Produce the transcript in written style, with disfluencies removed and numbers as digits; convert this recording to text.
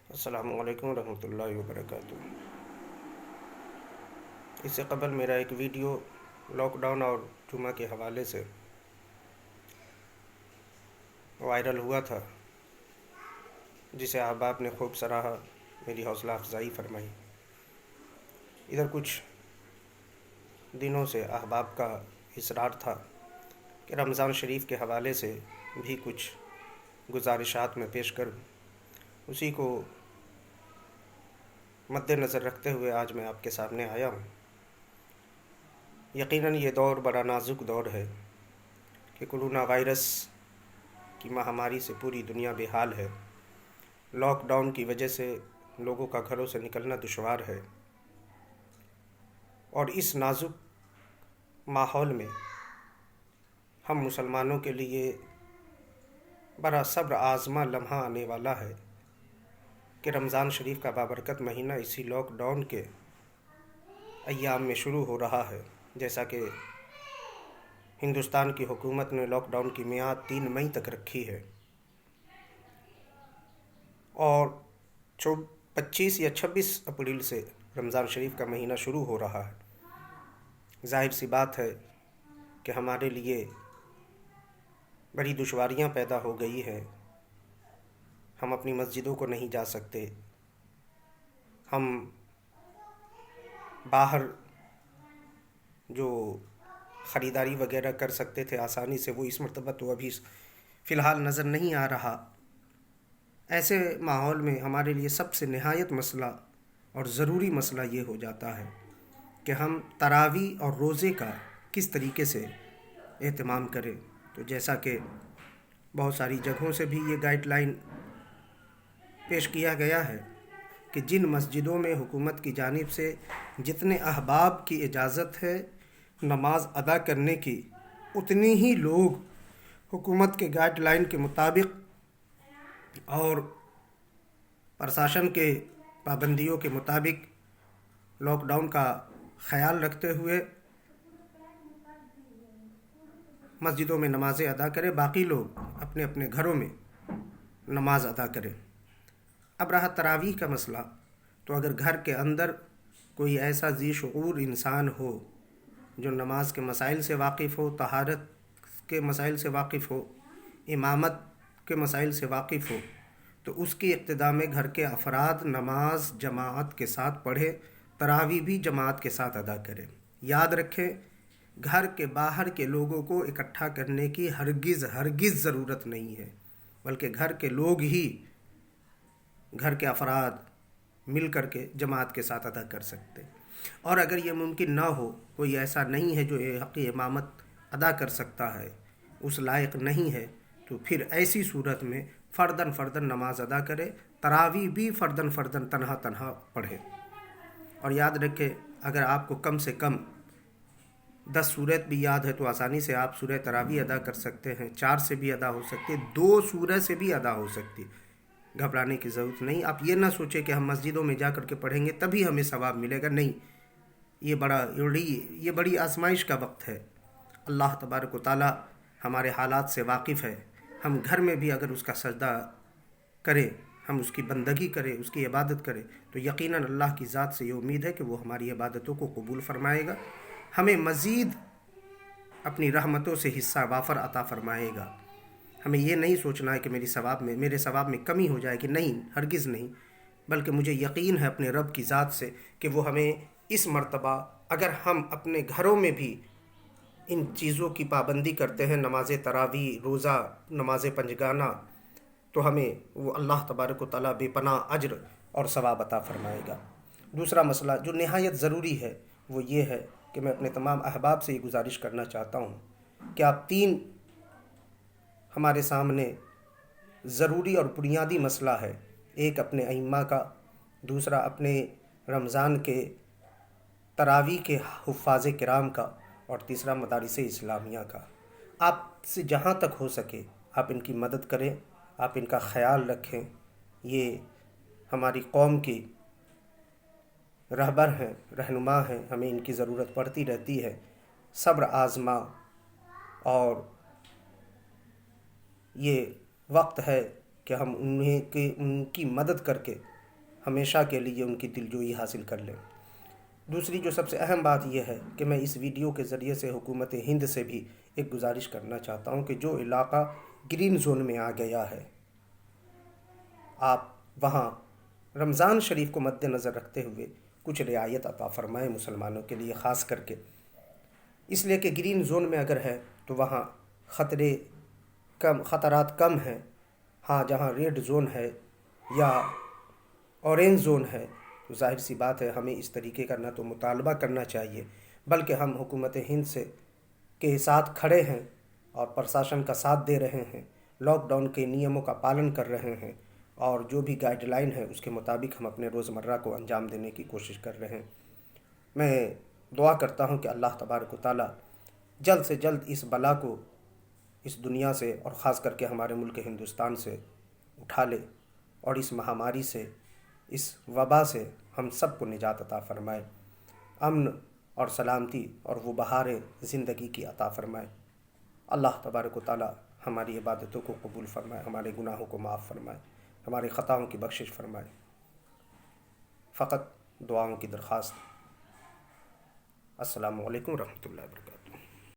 السلام علیکم ورحمۃ اللہ وبرکاتہ۔ اس سے قبل میرا ایک ویڈیو لاک ڈاؤن اور جمعہ کے حوالے سے وائرل ہوا تھا، جسے احباب نے خوب سراہا، میری حوصلہ افزائی فرمائی۔ ادھر کچھ دنوں سے احباب کا اصرار تھا کہ رمضان شریف کے حوالے سے بھی کچھ گزارشات میں پیش کروں، اسی کو مد نظر رکھتے ہوئے آج میں آپ کے سامنے آیا ہوں۔ یقیناً یہ دور بڑا نازک دور ہے کہ کرونا وائرس کی مہاماری سے پوری دنیا بے حال ہے۔ لاک ڈاؤن کی وجہ سے لوگوں کا گھروں سے نکلنا دشوار ہے، اور اس نازک ماحول میں ہم مسلمانوں کے لیے بڑا صبر آزما لمحہ آنے والا ہے کہ رمضان شریف کا بابرکت مہینہ اسی لاک ڈاؤن کے ایام میں شروع ہو رہا ہے۔ جیسا کہ ہندوستان کی حکومت نے لاک ڈاؤن کی میعاد 3 مئی تک رکھی ہے، اور 25 یا 26 اپریل سے رمضان شریف کا مہینہ شروع ہو رہا ہے۔ ظاہر سی بات ہے کہ ہمارے لیے بڑی دشواریاں پیدا ہو گئی ہیں۔ ہم اپنی مسجدوں کو نہیں جا سکتے، ہم باہر جو خریداری وغیرہ کر سکتے تھے آسانی سے، وہ اس مرتبہ تو ابھی فی الحال نظر نہیں آ رہا۔ ایسے ماحول میں ہمارے لیے سب سے نہایت مسئلہ اور ضروری مسئلہ یہ ہو جاتا ہے کہ ہم تراویح اور روزے کا کس طریقے سے اہتمام کریں۔ تو جیسا کہ بہت ساری جگہوں سے بھی یہ گائیڈ لائن پیش کیا گیا ہے کہ جن مسجدوں میں حکومت کی جانب سے جتنے احباب کی اجازت ہے نماز ادا کرنے کی، اتنے ہی لوگ حکومت کے گائیڈ لائن کے مطابق اور پرشاسن کے پابندیوں کے مطابق لاک ڈاؤن کا خیال رکھتے ہوئے مسجدوں میں نمازیں ادا کریں، باقی لوگ اپنے اپنے گھروں میں نماز ادا کریں۔ اب رہا تراویح کا مسئلہ، تو اگر گھر کے اندر کوئی ایسا ذی شعور انسان ہو جو نماز کے مسائل سے واقف ہو، طہارت کے مسائل سے واقف ہو، امامت کے مسائل سے واقف ہو، تو اس کی اقتداء میں گھر کے افراد نماز جماعت کے ساتھ پڑھے، تراویح بھی جماعت کے ساتھ ادا کرے۔ یاد رکھیں، گھر کے باہر کے لوگوں کو اکٹھا کرنے کی ہرگز ضرورت نہیں ہے، بلکہ گھر کے لوگ ہی، گھر کے افراد مل کر کے جماعت کے ساتھ ادا کر سکتے۔ اور اگر یہ ممکن نہ ہو، کوئی ایسا نہیں ہے جو حق امامت ادا کر سکتا ہے، اس لائق نہیں ہے، تو پھر ایسی صورت میں فرداً نماز ادا کرے، تراویح بھی فرداً تنہا پڑھے۔ اور یاد رکھے، اگر آپ کو کم سے کم 10 سورت بھی یاد ہے تو آسانی سے آپ سورہ تراویح ادا کر سکتے ہیں، 4 سے بھی ادا ہو سکتی، 2 سورہ سے بھی ادا ہو سکتی۔ گھبرانے کی ضرورت نہیں۔ آپ یہ نہ سوچیں کہ ہم مسجدوں میں جا کر کے پڑھیں گے تبھی ہمیں ثواب ملے گا، نہیں، یہ بڑی آزمائش کا وقت ہے۔ اللہ تبارک و تعالی ہمارے حالات سے واقف ہے۔ ہم گھر میں بھی اگر اس کا سجدہ کریں، ہم اس کی بندگی کریں، اس کی عبادت کریں، تو یقیناً اللہ کی ذات سے یہ امید ہے کہ وہ ہماری عبادتوں کو قبول فرمائے گا، ہمیں مزید اپنی رحمتوں سے حصہ وافر عطا فرمائے گا۔ ہمیں یہ نہیں سوچنا ہے کہ میرے ثواب میں کمی ہو جائے گی، نہیں، ہرگز نہیں، بلکہ مجھے یقین ہے اپنے رب کی ذات سے کہ وہ ہمیں اس مرتبہ، اگر ہم اپنے گھروں میں بھی ان چیزوں کی پابندی کرتے ہیں، نماز تراویح، روزہ، نماز پنجگانہ، تو ہمیں وہ اللہ تبارک و تعالیٰ بے پناہ اجر اور ثواب عطا فرمائے گا۔ دوسرا مسئلہ جو نہایت ضروری ہے وہ یہ ہے کہ میں اپنے تمام احباب سے یہ گزارش کرنا چاہتا ہوں کہ آپ 3 ہمارے سامنے ضروری اور بنیادی مسئلہ ہے۔ ایک اپنے ائمہ کا، دوسرا اپنے رمضان کے تراویح کے حفاظ کرام کا، اور تیسرا مدارس اسلامیہ کا۔ آپ سے جہاں تک ہو سکے آپ ان کی مدد کریں، آپ ان کا خیال رکھیں۔ یہ ہماری قوم کی رہبر ہیں، رہنما ہیں، ہمیں ان کی ضرورت پڑتی رہتی ہے۔ صبر آزما، اور یہ وقت ہے کہ ہم ان کی مدد کر کے ہمیشہ کے لیے ان کی دلجوئی حاصل کر لیں۔ دوسری جو سب سے اہم بات یہ ہے کہ میں اس ویڈیو کے ذریعے سے حکومت ہند سے بھی ایک گزارش کرنا چاہتا ہوں کہ جو علاقہ گرین زون میں آ گیا ہے، آپ وہاں رمضان شریف کو مد نظر رکھتے ہوئے کچھ رعایت عطا فرمائیں مسلمانوں کے لیے، خاص کر کے اس لیے کہ گرین زون میں اگر ہے تو وہاں خطرات کم ہیں۔ ہاں، جہاں ریڈ زون ہے یا اورینج زون ہے تو ظاہر سی بات ہے ہمیں اس طریقے کا نہ تو مطالبہ کرنا چاہیے، بلکہ ہم حکومت ہند کے ساتھ کھڑے ہیں اور پرشاسن کا ساتھ دے رہے ہیں، لاک ڈاؤن کے نیموں کا پالن کر رہے ہیں، اور جو بھی گائیڈ لائن ہے اس کے مطابق ہم اپنے روزمرہ کو انجام دینے کی کوشش کر رہے ہیں۔ میں دعا کرتا ہوں کہ اللہ تبارک و تعالیٰ جلد سے جلد اس بلا کو اس دنیا سے اور خاص کر کے ہمارے ملک ہندوستان سے اٹھا لے، اور اس مہاماری سے، اس وبا سے ہم سب کو نجات عطا فرمائے، امن اور سلامتی اور وہ بہار زندگی کی عطا فرمائے۔ اللہ تبارک و تعالیٰ ہماری عبادتوں کو قبول فرمائے، ہمارے گناہوں کو معاف فرمائے، ہمارے خطاؤں کی بخشش فرمائے۔ فقط دعاؤں کی درخواست۔ السلام علیکم ورحمۃ اللہ وبرکاتہ۔